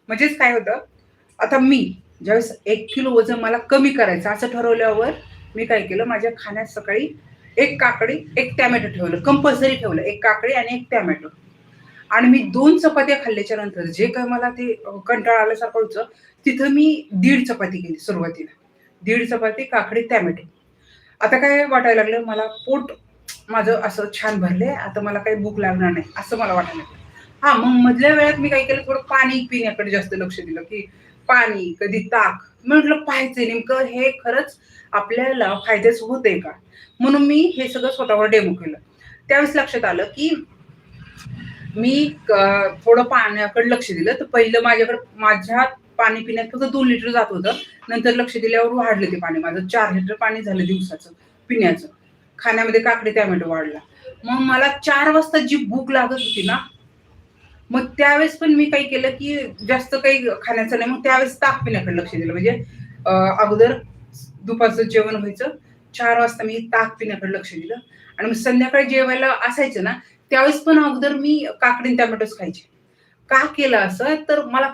म्हणजेच काय होतं, आता मी ज्यावेळेस 1 किलो वजन मला कमी करायचं असं ठरवल्यावर मी काय केलं, माझ्या खाण्यात सकाळी 1 काकडी, 1 टोमॅटो ठेवलं. कंपल्सरी ठेवलं. 1 काकडी आणि 1 टोमॅटो. आणि मी 2 चपात्या खाल्ल्याच्या नंतर जे काही मला ते कंटाळा आल्यासारखं व्हायचं, तिथं मी 1.5 चपाती केली सुरुवातीला. 1.5 चपाती, काकडी, टोमॅटो. आता काय वाटायला लागलं, मला पोट माझं असं छान भरलंय, आता मला काही भूक लागणार नाही, असं मला वाटायला लागलं. हां, मग मधल्या वेळात मी काय केलं, थोडं पाणी पिण्याकडे जास्त लक्ष दिलं, की पाणी, कधी ताक. म्हटलं पाहायचंय नेमकं हे खरंच आपल्याला फायद्याचं होतंय का? म्हणून मी हे सगळं स्वतःवर डेमो केलं. त्यावेळेस लक्षात आलं, की मी थोडं पाण्याकडे लक्ष दिलं, तर पहिलं माझ्या पाणी पिण्यात फक्त 2 लिटर जात होतं. नंतर लक्ष दिल्यावर वाढलं ते पाणी माझं 4 लिटर पाणी झालं दिवसाचं पिण्याचं. खाण्यामध्ये काकडी, टोमॅटो वाढला. मग मला 4 वाजता जी भूक लागत होती ना, मग त्यावेळेस पण मी काही केलं, की जास्त काही खाण्याचं नाही. मग त्यावेळेस ताक पिण्याकडे लक्ष दिलं. म्हणजे अ, अगोदर दुपारचं जेवण व्हायचं. 4 वाजता मी ताक पिण्याकडे लक्ष दिलं आणि मग संध्याकाळी जेवायला असायचं ना, त्यावेळेस पण अगोदर मी काकडी आणि टोमॅटोच खायचे. का केलं असं? तर मला